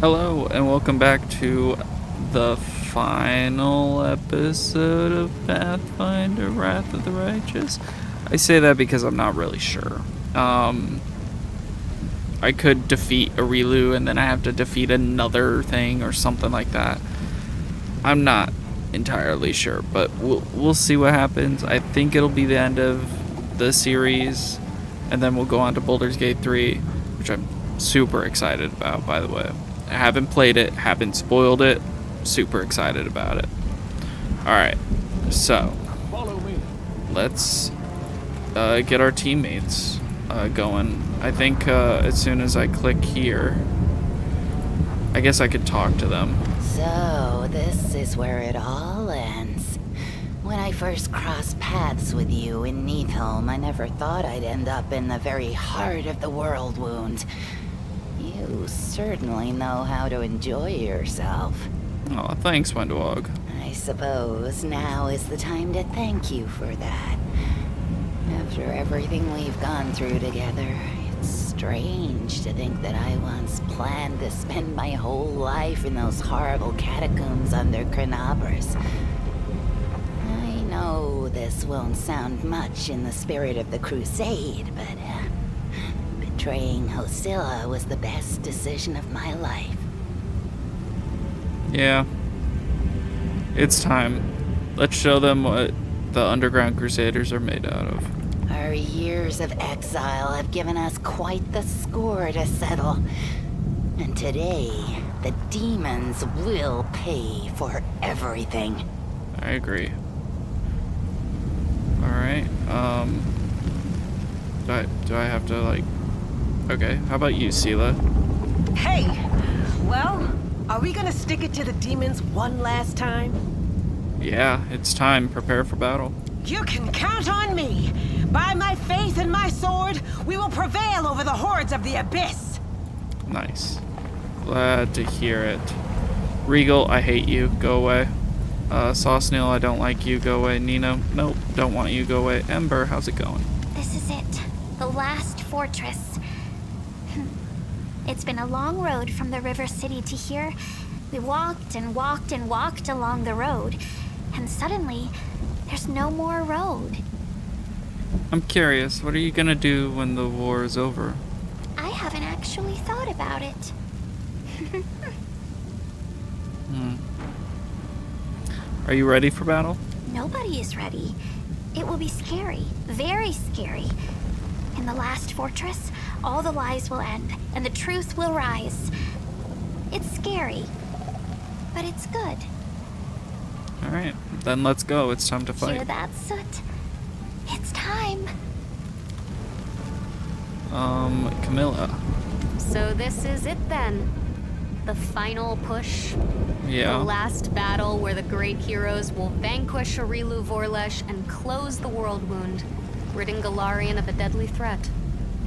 Hello, and welcome back to the final episode of Pathfinder Wrath of the Righteous. I say that because I'm not really sure. I could defeat Arilu and then I have to defeat another thing or something like that. I'm not entirely sure, but we'll see what happens. I think it'll be the end of the series, and then we'll go on to Baldur's Gate 3, which I'm super excited about, by the way. I haven't played it, haven't spoiled it, super excited about it. Alright, so let's get our teammates going. I think as soon as I click here, I guess I could talk to them. So, this is where it all ends. When I first crossed paths with you in Neatholm, I never thought I'd end up in the very heart of the world wound. You certainly know how to enjoy yourself. Oh, thanks, Wendwog. I suppose now is the time to thank you for that. After everything we've gone through together, it's strange to think that I once planned to spend my whole life in those horrible catacombs under Chronobris. I know this won't sound much in the spirit of the Crusade, but betraying Hosilla was the best decision of my life. Yeah. It's time. Let's show them what the Underground Crusaders are made out of. Our years of exile have given us quite the score to settle. And today, the demons will pay for everything. I agree. Alright, do I have to, like... Okay, how about you, Sela? Hey! Well, are we gonna stick it to the demons one last time? Yeah, it's time. Prepare for battle. You can count on me! By my faith and my sword, we will prevail over the hordes of the Abyss! Nice. Glad to hear it. Regal, I hate you. Go away. Sauceneal, I don't like you. Go away. Nino, nope, don't want you. Go away. Ember, how's it going? This is it. The last fortress. It's been a long road from the river city to here. We walked and walked and walked along the road. And suddenly, there's no more road. I'm curious, what are you gonna do when the war is over? I haven't actually thought about it. Are you ready for battle? Nobody is ready. It will be scary. Very scary. In the last fortress, all the lies will end, and the truth will rise. It's scary, but it's good. Alright, then let's go. It's time to fight. Hear that, Soot? It's time. Camilla. So this is it then. The final push. Yeah. The last battle where the great heroes will vanquish Arilu Vorlesh and close the world wound, ridding Galarian of a deadly threat.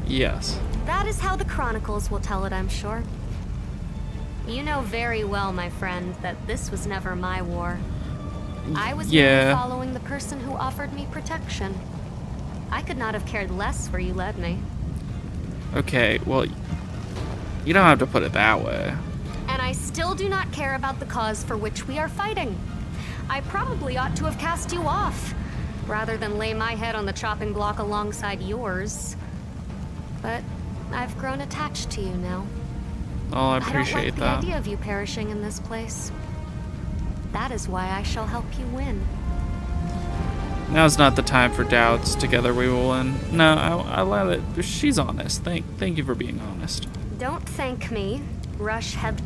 Yes. That is how the chronicles will tell it, I'm sure. You know very well, my friend, that this was never my war. I was merely following the person who offered me protection. I could not have cared less where you led me. Okay, well, you don't have to put it that way. And I still do not care about the cause for which we are fighting. I probably ought to have cast you off, rather than lay my head on the chopping block alongside yours. But I've grown attached to you now. Oh, I I don't appreciate like the that. idea of you perishing in this place. That is why I shall help you win. Now's not the time for doubts. Together we will win. No, I let it. She's honest. Thank you for being honest. Don't thank me. Rush head.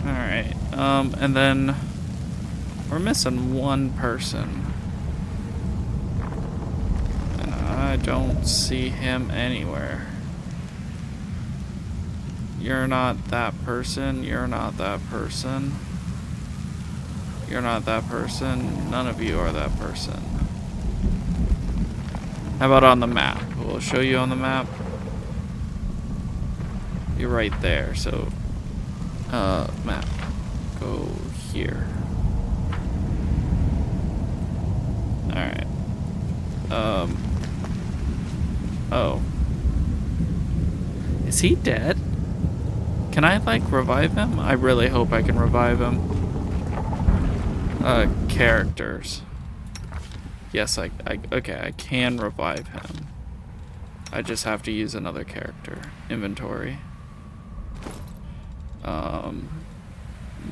Alright, and then we're missing one person. And I don't see him anywhere. You're not that person. You're not that person. You're not that person. None of you are that person. How about on the map? We'll show you on the map. You're right there, so map. Go here. Alright. Oh. Is he dead? Can I, like, revive him? I really hope I can revive him. Characters. Yes, okay, I can revive him. I just have to use another character. Inventory. We'll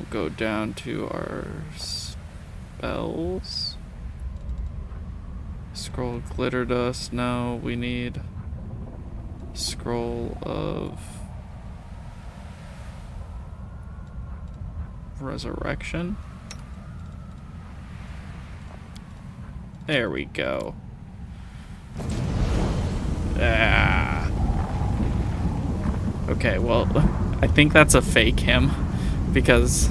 go down to our spells. Scroll glitter dust. No, we need scroll of resurrection. There we go. Ah. Okay, well, I think that's a fake him because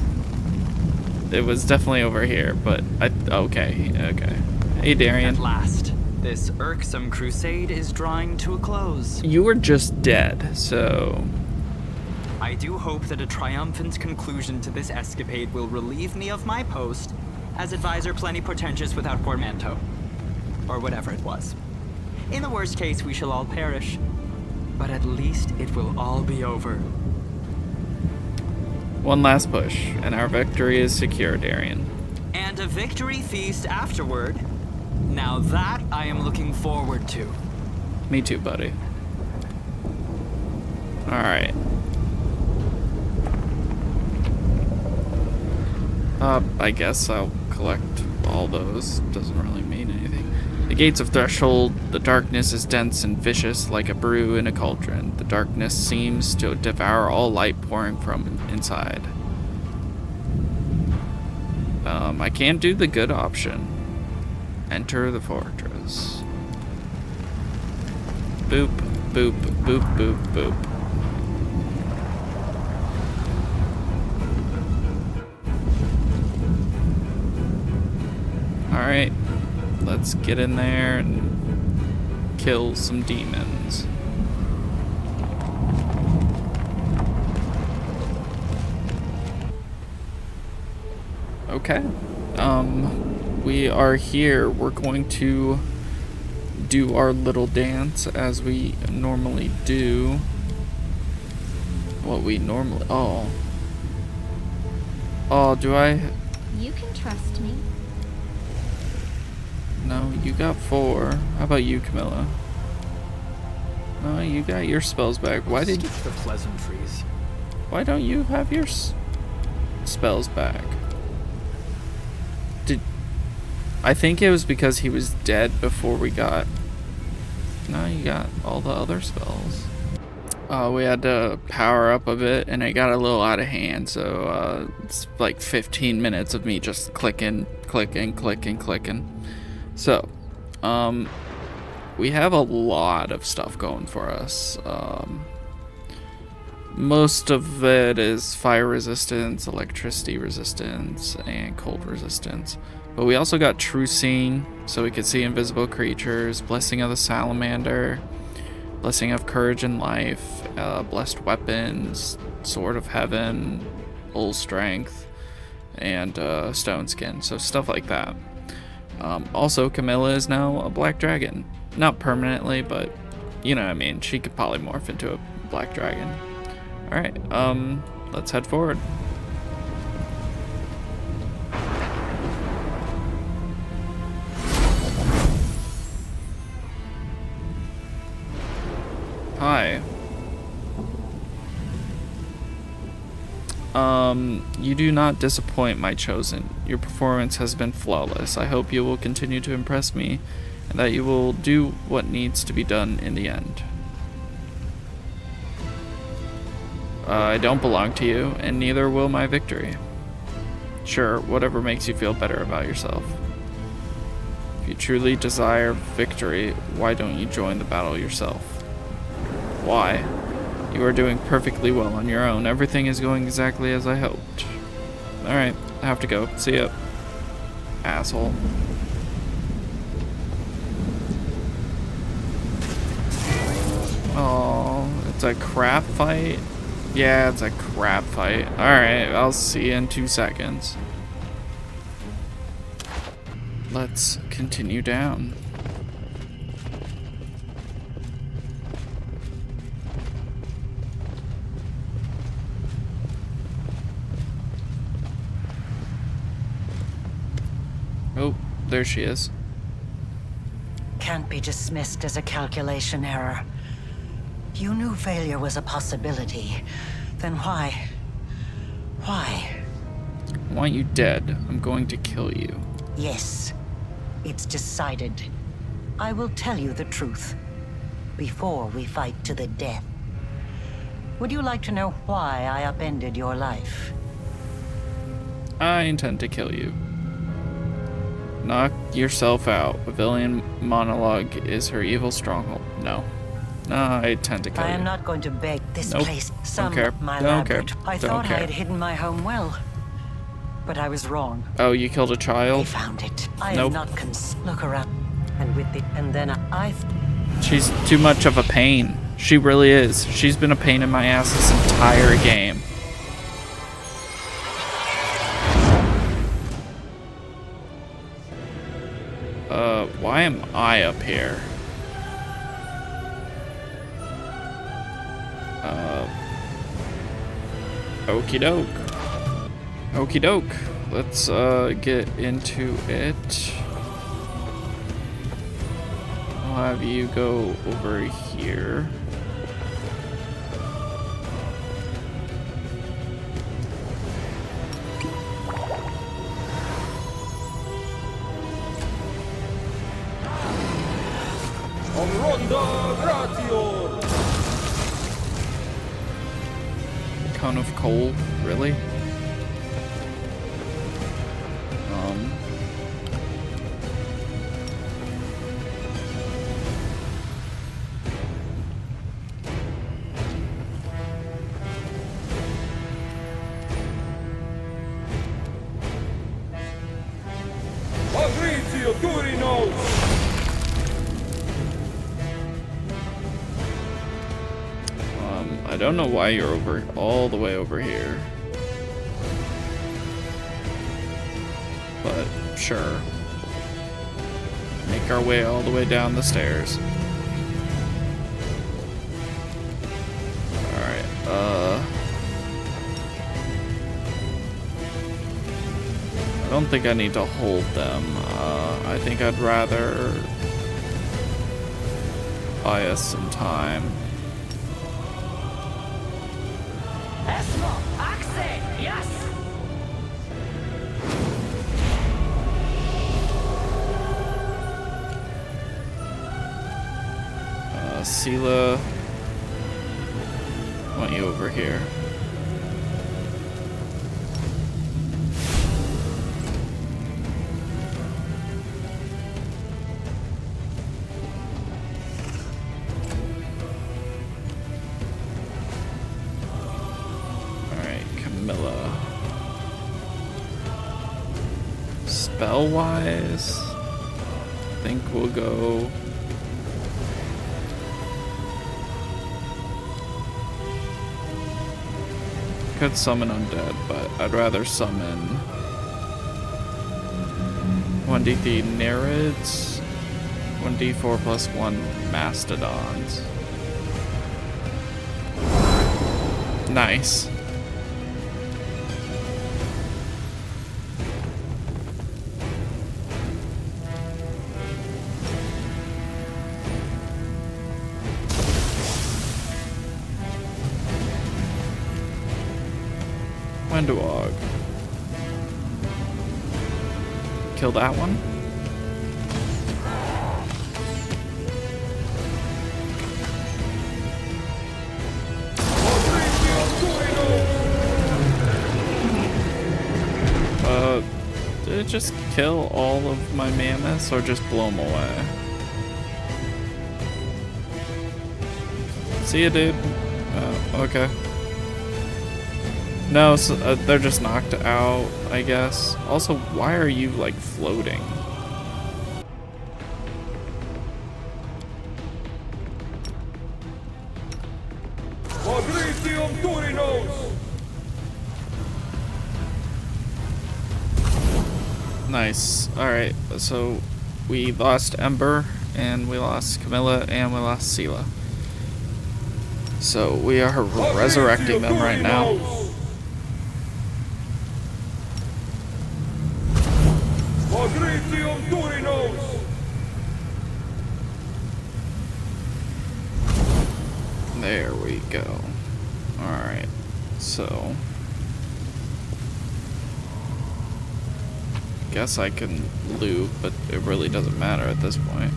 it was definitely over here, but okay. Hey, Darian. At last, this irksome crusade is drawing to a close. You were just dead, so... I do hope that a triumphant conclusion to this escapade will relieve me of my post as advisor plenipotentious without portmanteau. Or whatever it was. In the worst case, we shall all perish. But at least it will all be over. One last push, and our victory is secure, Darian. And a victory feast afterward. Now that I am looking forward to. Me too, buddy. Alright. I guess I'll collect all those. Doesn't really mean anything. The gates of Threshold. The darkness is dense and vicious like a brew in a cauldron. The darkness seems to devour all light pouring from inside. I can't do the good option. Enter the fortress. Boop, boop, boop, boop, boop. Alright, let's get in there and kill some demons. Okay, we are here. We're going to do our little dance as we normally do. What we normally, oh, do I? You can trust me. No, you got 4. How about you, Camilla? No, you got your spells back. Why did you? The pleasantries. Why don't you have your spells back? I think it was because he was dead before we got... No, you got all the other spells. We had to power up a bit, and it got a little out of hand, so it's like 15 minutes of me just clicking. So, we have a lot of stuff going for us. Most of it is fire resistance, electricity resistance, and cold resistance. But we also got True Seeing, so we could see invisible creatures, Blessing of the Salamander, Blessing of Courage and Life, Blessed Weapons, Sword of Heaven, Bull Strength, and Stone Skin, so stuff like that. Also, Camilla is now a black dragon. Not permanently, but you know what I mean. She could polymorph into a black dragon. Alright, let's head forward. Hi. You do not disappoint, my chosen. Your performance has been flawless. I hope you will continue to impress me, and that you will do what needs to be done in the end. I don't belong to you, and neither will my victory. Sure, whatever makes you feel better about yourself. If you truly desire victory, why don't you join the battle yourself? Why? You are doing perfectly well on your own. Everything is going exactly as I hoped. Alright, I have to go. See ya. Asshole. Oh, it's a crap fight? Yeah, it's a crap fight. Alright, I'll see you in 2 seconds. Let's continue down. there she is. Can't be dismissed as a calculation error. You knew failure was a possibility. Then why? Why? I want you dead. I'm going to kill you. Yes, it's decided. I will tell you the truth before we fight to the death. Would you like to know why I upended your life? I intend to kill you. Knock yourself out. Pavilion monologue is her evil stronghold. No. No, I tend to kill you. I am not going to beg this Nope. place. Don't care. My Don't care. labyrinth. I Don't thought care. I had hidden my home well. But I was wrong. Oh, you killed a They child? found it. I Nope. am not look around. And with it, and then I She's too much of a pain. She really is. She's been a pain in my ass this entire game. Why am I up here? Okie doke. Okie doke. Let's get into it. I'll have you go over here. Cone of coal, really? I don't know why you're over all the way over here. But sure. Make our way all the way down the stairs. Alright, I don't think I need to hold them. I think I'd rather buy us some time. Sela, I want you over here. Alright, Camilla. Spell-wise, I think we'll go... Could summon undead, but I'd rather summon 1d3 Nereids, 1d4 plus 1 Mastodons. Nice. Wendowog. Kill that one. Did it just kill all of my mammoths or just blow them away? See ya, dude. Okay. No, so, they're just knocked out, I guess. Also, why are you, like, floating? Nice. Alright, so we lost Ember, and we lost Camilla, and we lost Sela. So we are resurrecting them right now. So guess I can loot, but it really doesn't matter at this point.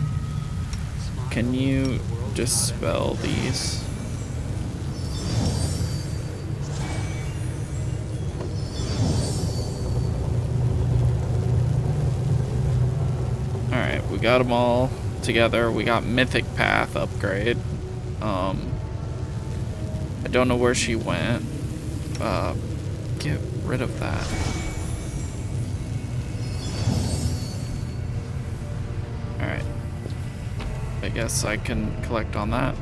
Can you dispel these? Alright, we got them all together. We got Mythic Path upgrade. I don't know where she went. Get rid of that. Alright. I guess I can collect on that.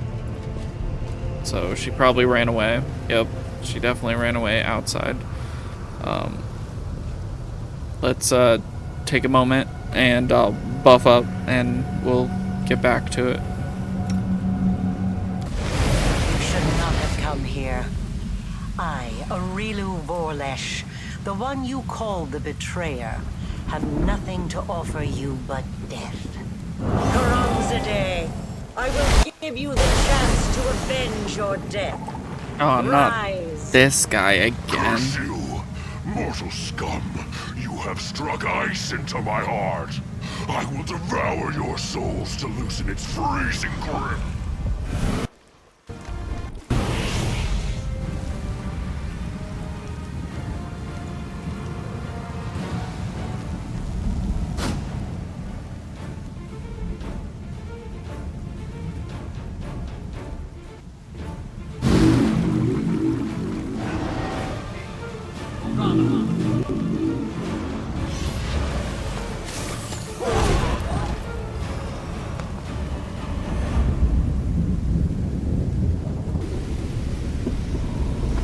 So she probably ran away. Yep, she definitely ran away outside. Let's take a moment and buff up and we'll get back to it. You should not have come here. I, Arilu Vorlesh, the one you called the Betrayer, have nothing to offer you but death. Karamzadeh, I will give you the chance to avenge your death. Oh, not this guy again. Curse you, mortal scum. You have struck ice into my heart. I will devour your souls to loosen its freezing grip.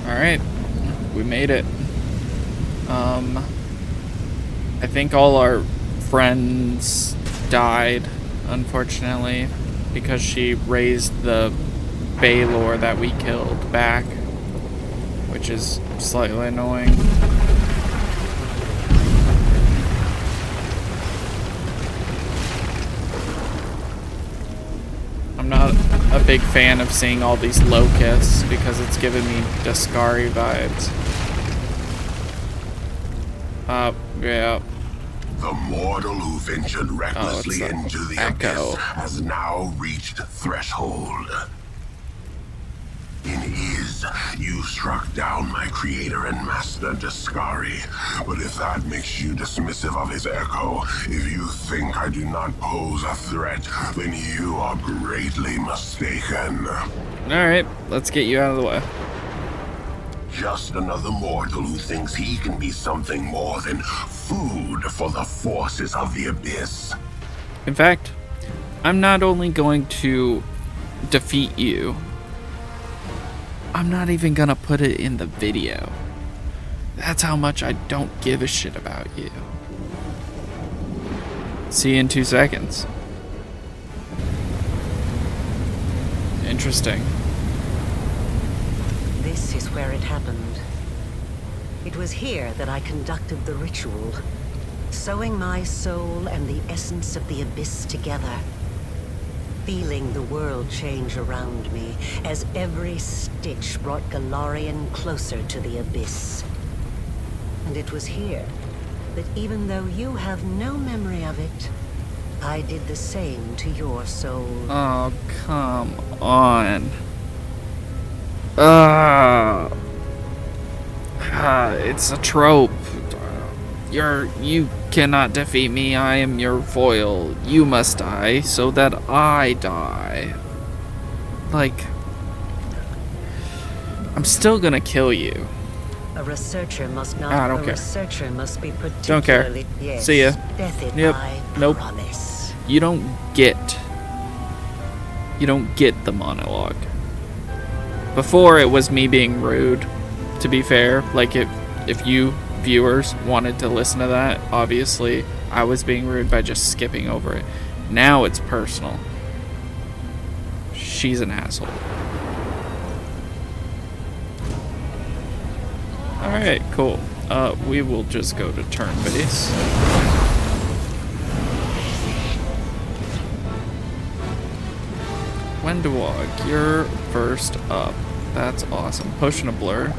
Alright, we made it. I think all our friends died, unfortunately, because she raised the Baylor that we killed back, which is slightly annoying. I'm not a big fan of seeing all these locusts because it's giving me Daskari vibes. Yeah. The mortal who ventured recklessly into the echo. abyss has now reached threshold. In Iz, you struck down my creator and master Daskari. But if that makes you dismissive of his echo, if you think I do not pose a threat, then you are greatly mistaken. Alright, let's get you out of the way. Just another mortal who thinks he can be something more than food for the forces of the abyss. In fact, I'm not only going to defeat you, I'm not even gonna put it in the video. That's how much I don't give a shit about you. See you in 2 seconds. Interesting. This is where it happened. It was here that I conducted the ritual, sewing my soul and the essence of the abyss together. Feeling the world change around me as every stitch brought Galarian closer to the abyss. And it was here that even though you have no memory of it, I did the same to your soul. Oh, come on. It's a trope. You cannot defeat me. I am your foil. You must die so that I die. Like, I'm still gonna kill you. A researcher must not. I don't a care. Researcher must be Don't care. particularly. Yes, See ya. Death it, Yep. I Nope. promise. You don't get the monologue. Before, it was me being rude, to be fair. Like, if you viewers wanted to listen to that, obviously I was being rude by just skipping over it. Now it's personal. She's an asshole. Alright, cool. We will just go to turn base. Wendewog, you're first up. That's awesome. Potion of Blur.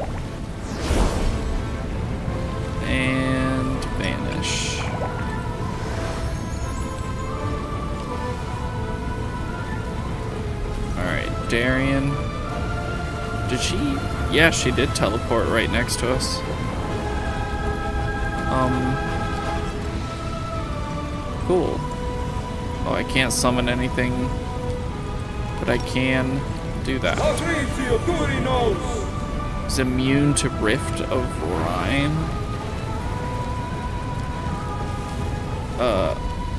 And vanish. Alright, Darian. Did she? Yeah, she did teleport right next to us. Cool. Oh, I can't summon anything, but I can do that. Is immune to Rift of Rhyme?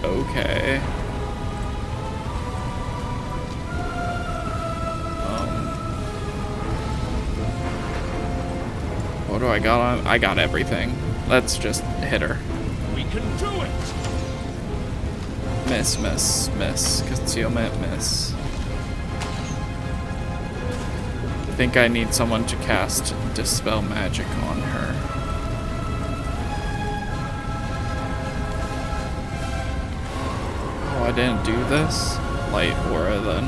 Okay. What do I got on? I got everything. Let's just hit her. We can do it! Miss, miss, miss. Concealment, miss. I think I need someone to cast Dispel Magic on her. Oh, I didn't do this? Light Aura then.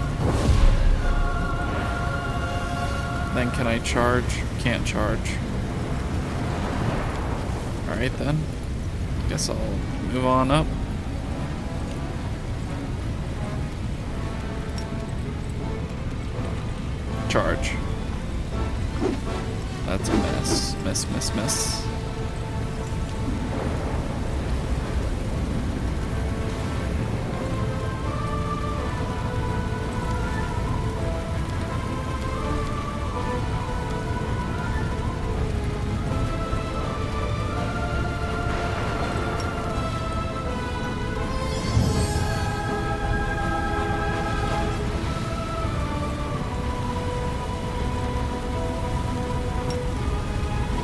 Then can I charge? Can't charge. Alright then. Guess I'll move on up. Charge. That's a miss. Miss, miss, miss.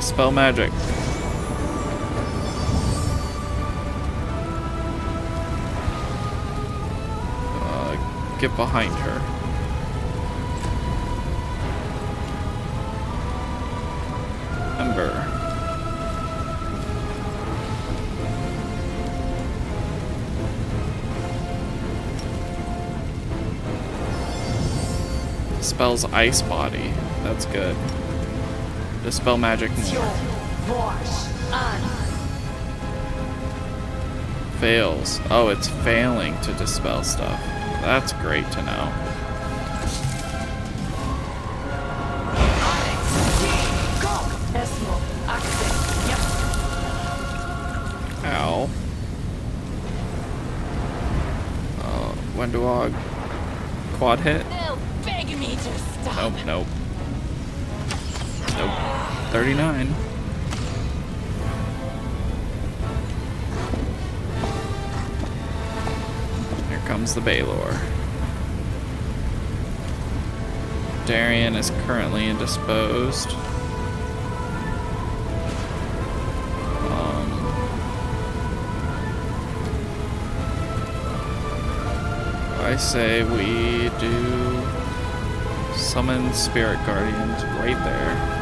Spell magic. Get behind her. Ember. Spells Ice Body. That's good. Dispel magic more. Fails. Oh, it's failing to dispel stuff. That's great to know. Ow. When do I quad hit? Beg me to stop. Nope, nope. Nope. 39. Here comes the Baylor. Darian is currently indisposed. I say we do summon Spirit Guardians right there.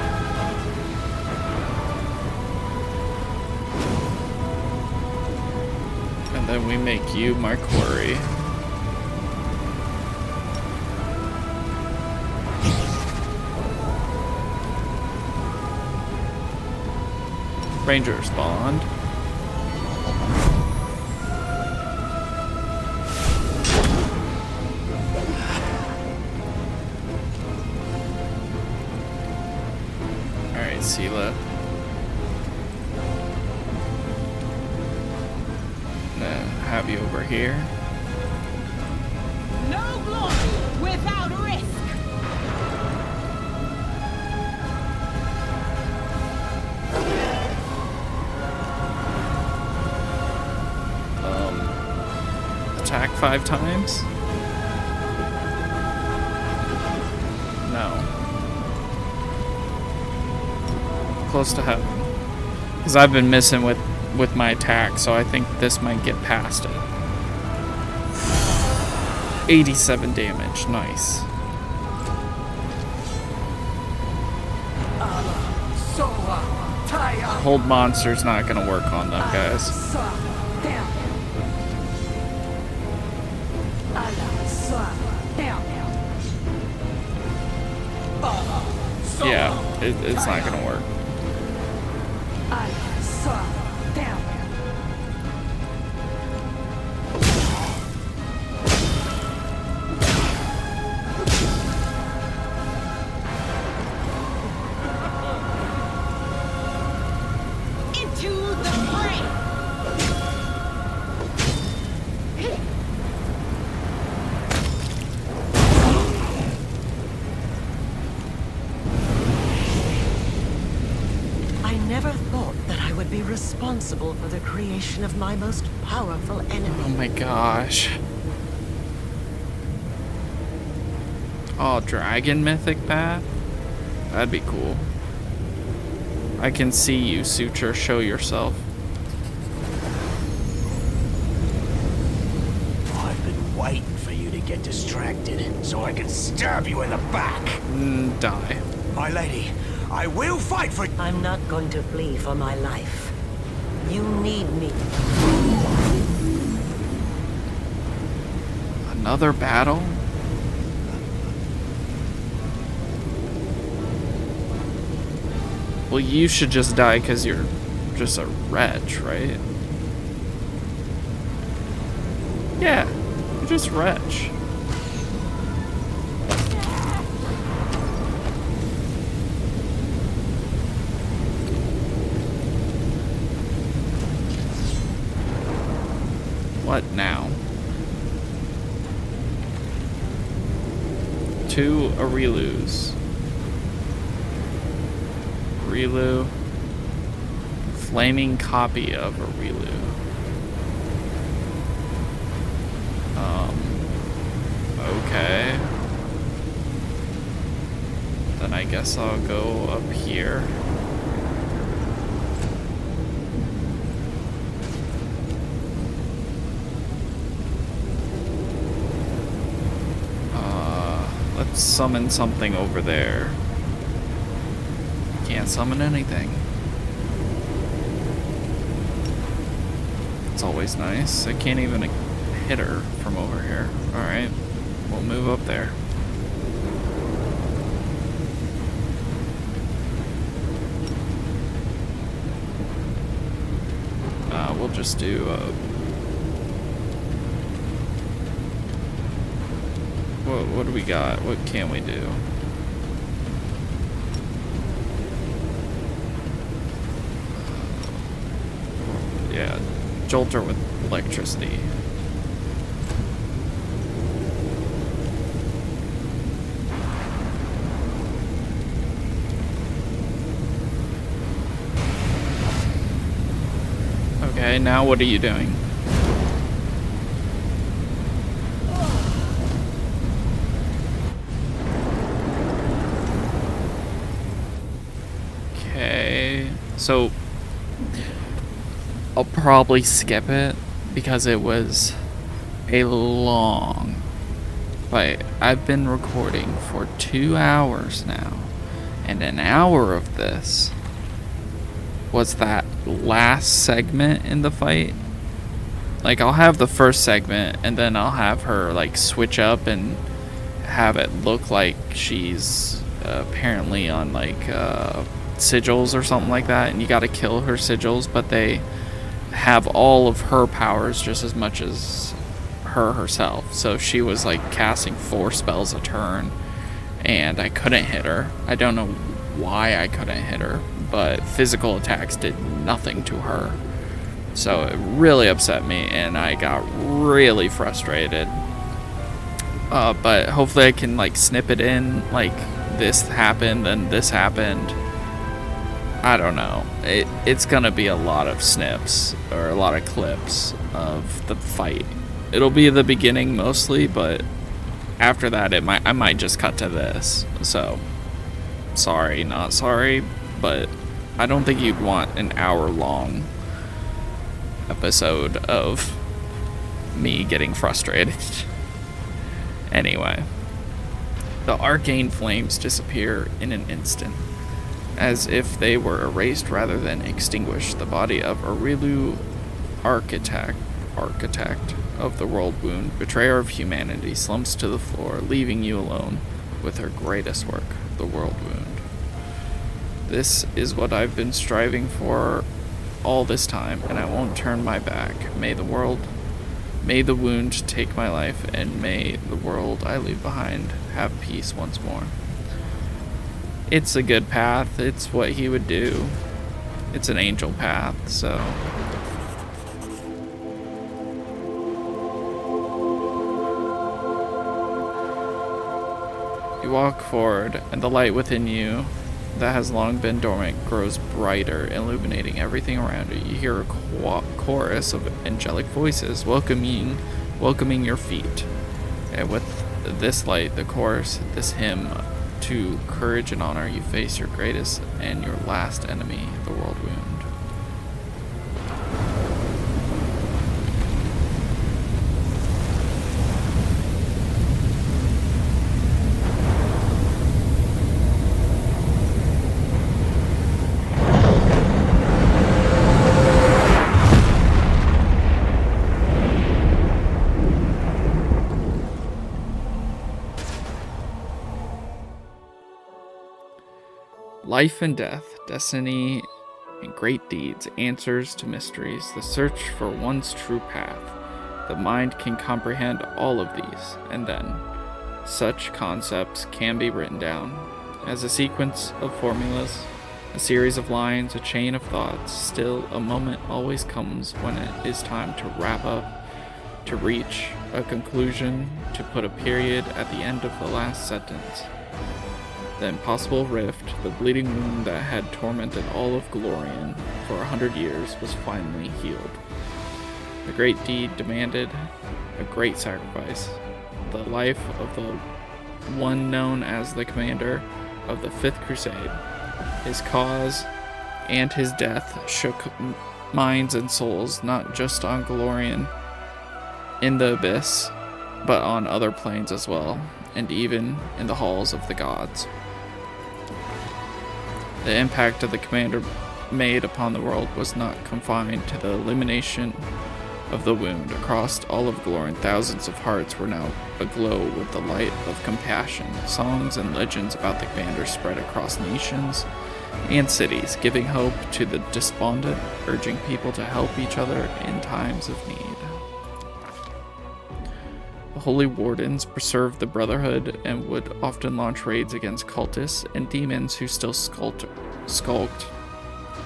And then we make you my quarry. Ranger spawned. Alright, Sela. Have you over here. No glory without risk. Attack 5 times? No. Close to heaven. Because I've been missing with my attack, so I think this might get past it. 87 damage, nice. Hold monster's not gonna work on them, guys. Yeah, it's not gonna work. I never thought that I would be responsible for the creation of my most powerful enemy. Oh my gosh. Oh, dragon mythic path? That'd be cool. I can see you, Suture. Show yourself. I've been waiting for you to get distracted so I can stab you in the back. Die. My lady, I will fight for... I'm not going to flee for my life. You need me. Another battle? Well, you should just die because you're just a wretch, right? Yeah, you're just wretch. What now? 2 Arilus. Arilu. Flaming copy of Arilu. Okay. Then I guess I'll go up here. Let's summon something over there. Can't summon anything. It's always nice. I can't even hit her from over here. Alright, we'll move up there. We'll just do what do we got? What can we do? Yeah, jolt her with electricity. Okay, now what are you doing? Okay, so I'll probably skip it because it was a long fight. I've been recording for 2 hours now, and an hour of this was that last segment in the fight. Like, I'll have the first segment and then I'll have her like switch up and have it look like she's apparently on like sigils or something like that, and you got to kill her sigils, but they have all of her powers just as much as her herself. So she was like casting 4 spells a turn and I couldn't hit her. I don't know why I couldn't hit her, but physical attacks did nothing to her. So it really upset me and I got really frustrated. But hopefully I can like snip it in, like this happened and this happened. I don't know. It's gonna be a lot of snips or a lot of clips of the fight. It'll be the beginning mostly, but after that I might just cut to this. So sorry, not sorry, but I don't think you'd want an hour-long episode of me getting frustrated. Anyway, the arcane flames disappear in an instant, as if they were erased rather than extinguished. The body of Arilu, architect of the world wound, betrayer of humanity, slumps to the floor, leaving you alone with her greatest work, the world wound. This is what I've been striving for all this time, and I won't turn my back. May the wound take my life, and may the world I leave behind have peace once more. It's a good path. It's what he would do. It's an angel path, so... You walk forward, and the light within you that has long been dormant grows brighter, illuminating everything around you. You hear a chorus of angelic voices welcoming your feet. And with this light, the chorus, this hymn to courage and honor, you face your greatest and your last enemy, the world wound. Life and death, destiny and great deeds, answers to mysteries, the search for one's true path. The mind can comprehend all of these, and then such concepts can be written down as a sequence of formulas, a series of lines, a chain of thoughts. Still, a moment always comes when it is time to wrap up, to reach a conclusion, to put a period at the end of the last sentence. The impossible rift, the bleeding wound that had tormented all of Glorian for 100 years, was finally healed. The great deed demanded a great sacrifice. The life of the one known as the commander of the Fifth Crusade. His cause and his death shook minds and souls, not just on Glorian in the Abyss, but on other planes as well, and even in the halls of the gods. The impact of the commander made upon the world was not confined to the elimination of the wound. Across all of Glorian, thousands of hearts were now aglow with the light of compassion. Songs and legends about the commander spread across nations and cities, giving hope to the despondent, urging people to help each other in times of need. The Holy Wardens preserved the Brotherhood and would often launch raids against cultists and demons who still skulked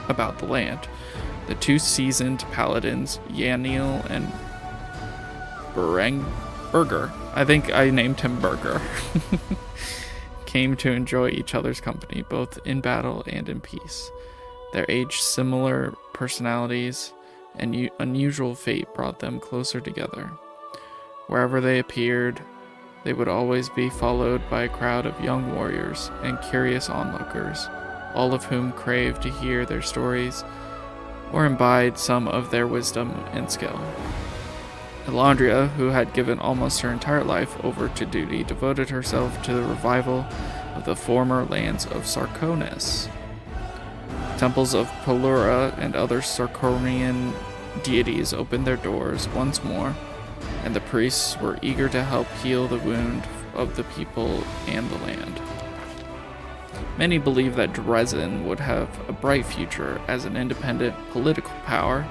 about the land. The two seasoned paladins, Yaniel and Burger, I think I named him Burger, came to enjoy each other's company, both in battle and in peace. Their age-similar personalities and unusual fate brought them closer together. Wherever they appeared, they would always be followed by a crowd of young warriors and curious onlookers, all of whom craved to hear their stories or imbibe some of their wisdom and skill. Elandria, who had given almost her entire life over to duty, devoted herself to the revival of the former lands of Sarkonis. Temples of Pelura and other Sarkonian deities opened their doors once more, and the priests were eager to help heal the wound of the people and the land. Many believed that Dresden would have a bright future as an independent political power,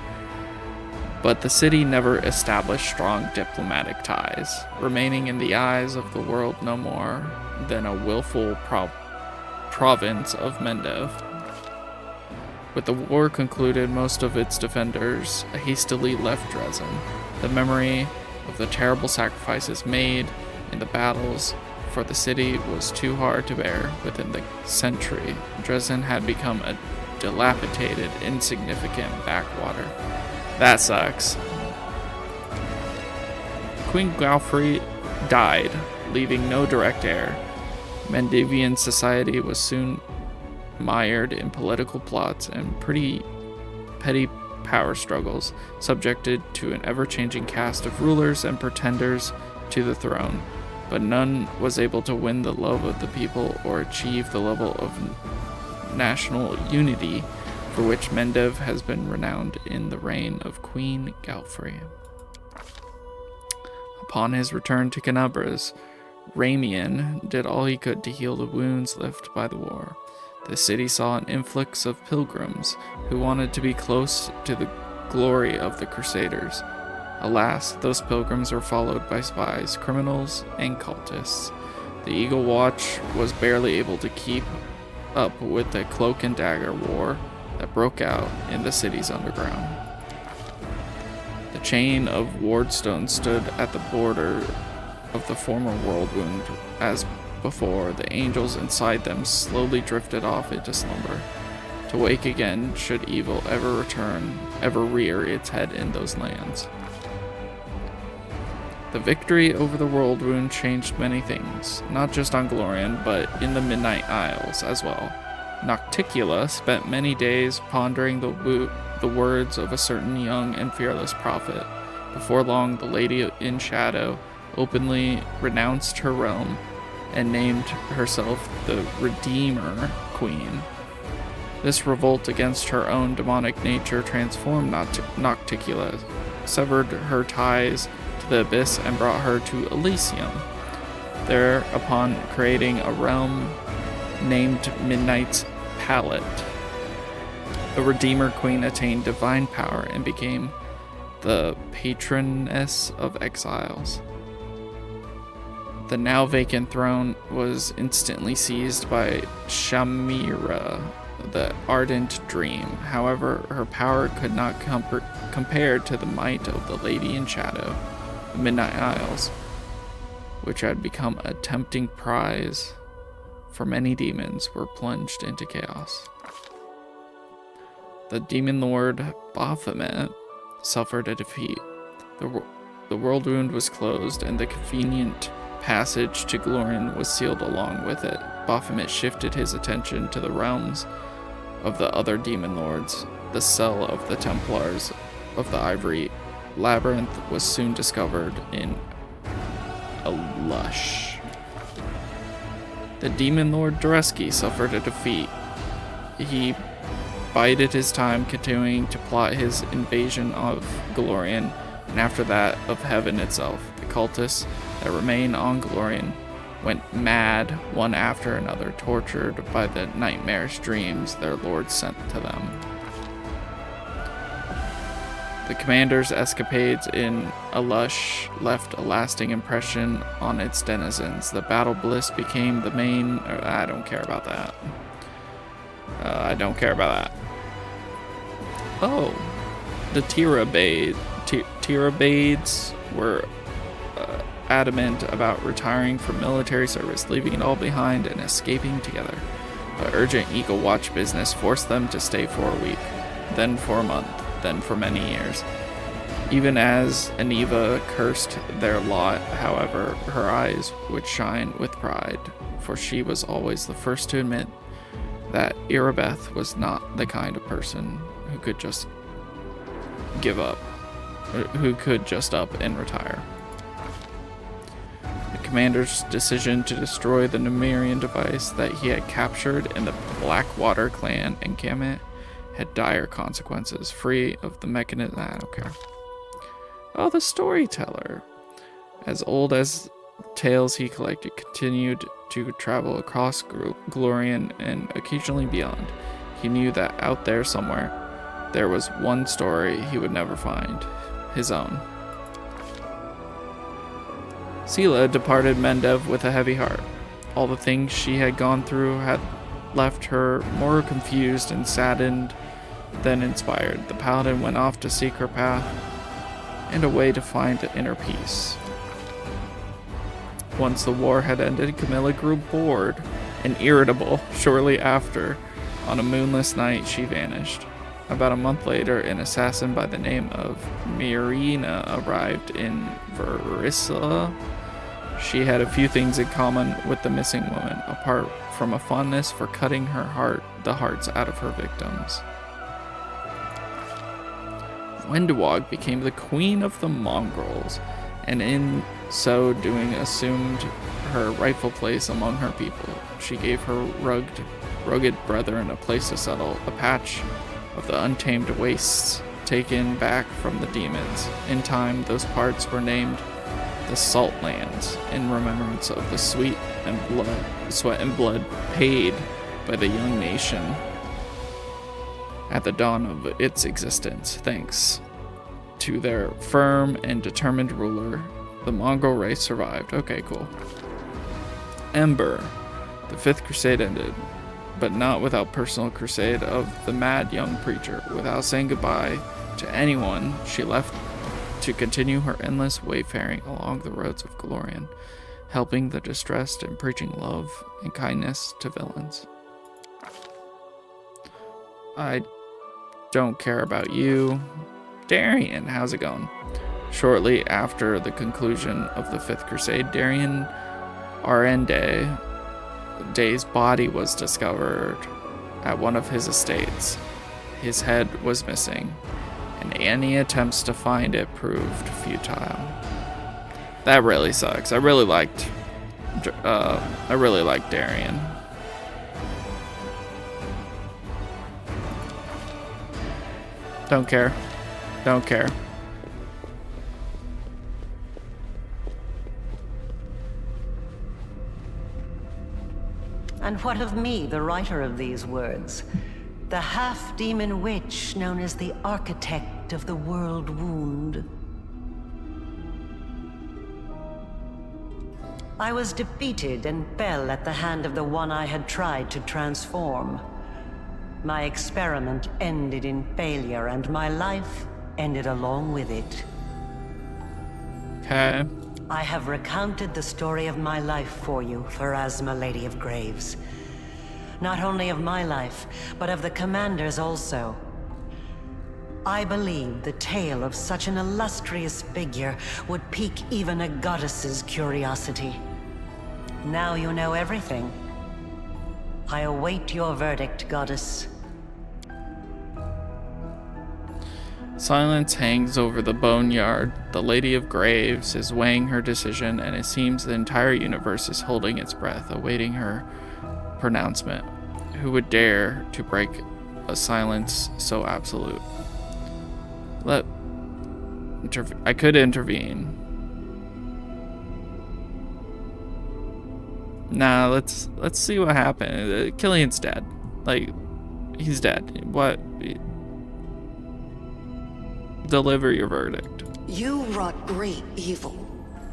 but the city never established strong diplomatic ties, remaining in the eyes of the world no more than a willful province of Mendev. With the war concluded, most of its defenders hastily left Dresden. The memory of the terrible sacrifices made in the battles for the city was too hard to bear. Within the century, Dresden had become a dilapidated, insignificant backwater. That sucks. Queen Galfrey died, leaving no direct heir. Mendevian society was soon mired in political plots and pretty petty power struggles, subjected to an ever-changing cast of rulers and pretenders to the throne, but none was able to win the love of the people or achieve the level of national unity for which Mendev has been renowned in the reign of Queen Galfrey. Upon his return to Canabras, Ramian did all he could to heal the wounds left by the war. The city saw an influx of pilgrims who wanted to be close to the glory of the Crusaders. Alas, those pilgrims were followed by spies, criminals, and cultists. The Eagle Watch was barely able to keep up with the cloak and dagger war that broke out in the city's underground. The chain of wardstones stood at the border of the former world wound as before, the angels inside them slowly drifted off into slumber, to wake again should evil ever rear its head in those lands. The victory over the World Wound changed many things, not just on Glorian, but in the Midnight Isles as well. Nocticula spent many days pondering the words of a certain young and fearless prophet. Before long, the Lady in Shadow openly renounced her realm and named herself the Redeemer Queen. This revolt against her own demonic nature transformed Nocticula, severed her ties to the Abyss, and brought her to Elysium. Thereupon creating a realm named Midnight's Palette, the Redeemer Queen attained divine power and became the patroness of exiles. The now vacant throne was instantly seized by Shamira, the Ardent Dream. However, her power could not compare to the might of the Lady in Shadow. The Midnight Isles, which had become a tempting prize for many demons, were plunged into chaos. The demon lord Baphomet suffered a defeat. The world wound was closed, and the convenient passage to Glorian was sealed along with it. Baphomet shifted his attention to the realms of the other demon lords. The cell of the Templars of the Ivory Labyrinth was soon discovered in a lush. The demon lord Dureski suffered a defeat. He bided his time, continuing to plot his invasion of Glorian, and after that of heaven itself. The cultists that remained on Glorian went mad one after another, tortured by the nightmarish dreams their lord sent to them. The commander's escapades in Alush left a lasting impression on its denizens. The battle bliss became the main... I don't care about that. I don't care about that. Oh, the Tirabades were adamant about retiring from military service, leaving it all behind and escaping together. But urgent Eagle Watch business forced them to stay for a week, then for a month, then for many years. Even as Aniva cursed their lot, however, her eyes would shine with pride, for she was always the first to admit that Irabeth was not the kind of person who could just give up, who could just up and retire. The commander's decision to destroy the Numerian device that he had captured in the Blackwater clan encampment had dire consequences. Free of the mechanism, I don't care. Oh, the storyteller. As old as tales he collected, continued to travel across Glorian and occasionally beyond. He knew that out there somewhere, there was one story he would never find, his own. Sela departed Mendev with a heavy heart. All the things she had gone through had left her more confused and saddened than inspired. The paladin went off to seek her path and a way to find inner peace. Once the war had ended, Camilla grew bored and irritable. Shortly after, on a moonless night, she vanished. About a month later, an assassin by the name of Myrina arrived in Verissa. She had a few things in common with the missing woman, apart from a fondness for cutting the hearts out of her victims. Wendewog became the queen of the mongrels, and in so doing assumed her rightful place among her people. She gave her rugged brethren a place to settle, a patch of the untamed wastes taken back from the demons. In time, those parts were named the Salt Lands, in remembrance of the sweat and blood paid by the young nation at the dawn of its existence. Thanks to their firm and determined ruler, the Mongol race survived. Okay, cool. Ember. The Fifth Crusade ended, but not without personal crusade of the mad young preacher. Without saying goodbye to anyone, she left to continue her endless wayfaring along the roads of Glorian. helping the distressed and preaching love and kindness to villains. I don't care about you. Darian, how's it going? Shortly after the conclusion of the Fifth Crusade, Darian Arende's body was discovered at one of his estates. His head was missing, and any attempts to find it proved futile. That really sucks. I really liked Darian. Don't care. Don't care. And what of me, the writer of these words? The half-demon witch known as the architect of the world wound. I was defeated and fell at the hand of the one I had tried to transform. My experiment ended in failure, and my life ended along with it. Okay. I have recounted the story of my life for you, Pharasma, Lady of Graves. Not only of my life, but of the Commander's also. I believe the tale of such an illustrious figure would pique even a goddess's curiosity. Now you know everything. I await your verdict, Goddess. Silence hangs over the boneyard. The Lady of Graves is weighing her decision, and it seems the entire universe is holding its breath, awaiting her pronouncement. Who would dare to break a silence so absolute? I could intervene. Nah, let's see what happened. Killian's dead. Like, he's dead. What? Deliver your verdict. You wrought great evil,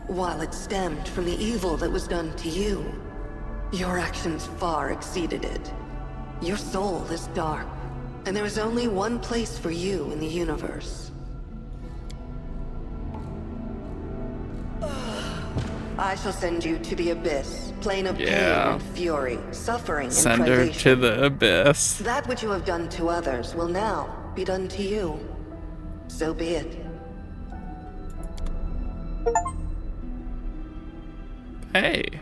while it stemmed from the evil that was done to you. Your actions far exceeded it. Your soul is dark, and there is only one place for you in the universe. I shall send you to the Abyss, plane of pain and fury, suffering and Send privation. her to the Abyss. That which you have done to others will now be done to you. So be it. Hey.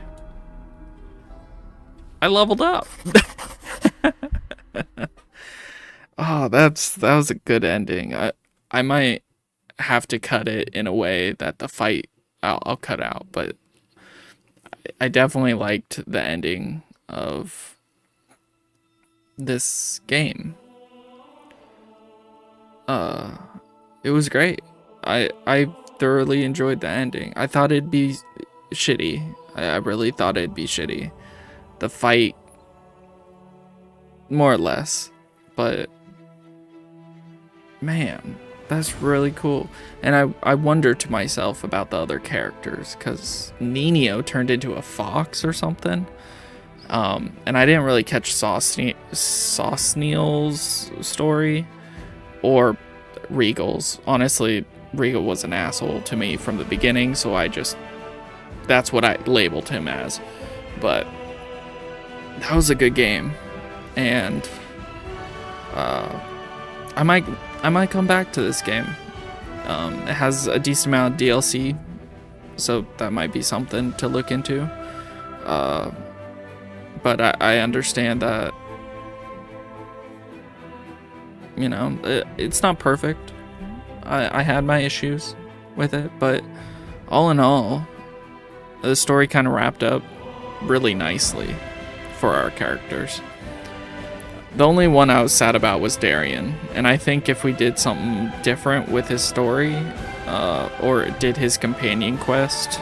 I leveled up. Oh, that was a good ending. I might have to cut it in a way that the fight I'll cut out, but I definitely liked the ending of this game. It was great. I thoroughly enjoyed the ending. I thought it'd be shitty. I really thought it'd be shitty. The fight, more or less, but man, that's really cool. And I wonder to myself about the other characters, because Nino turned into a fox or something. And I didn't really catch Sosneel's story or Regal's. Honestly, Regal was an asshole to me from the beginning, so that's what I labeled him as. But that was a good game, and I might come back to this game. It has a decent amount of DLC, so that might be something to look into. But I understand that, you know, it's not perfect. I had my issues with it, but all in all, the story kind of wrapped up really nicely for our characters. The only one I was sad about was Darian, and I think if we did something different with his story, or did his companion quest,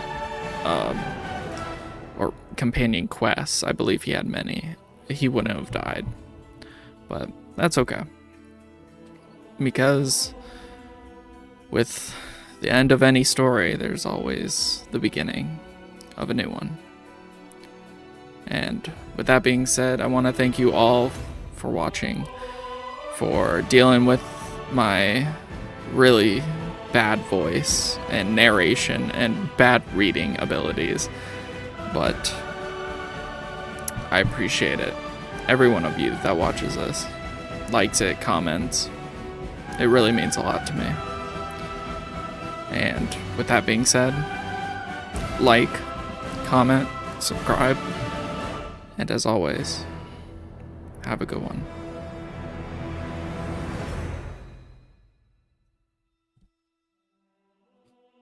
or companion quests, I believe he had many, he wouldn't have died. But that's okay. Because with the end of any story, there's always the beginning of a new one. And with that being said, I want to thank you all for watching, for dealing with my really bad voice and narration and bad reading abilities. but I appreciate it. Every one of you that watches this, likes it, comments. It really means a lot to me. And with that being said, like, comment, subscribe, and as always, have a good one.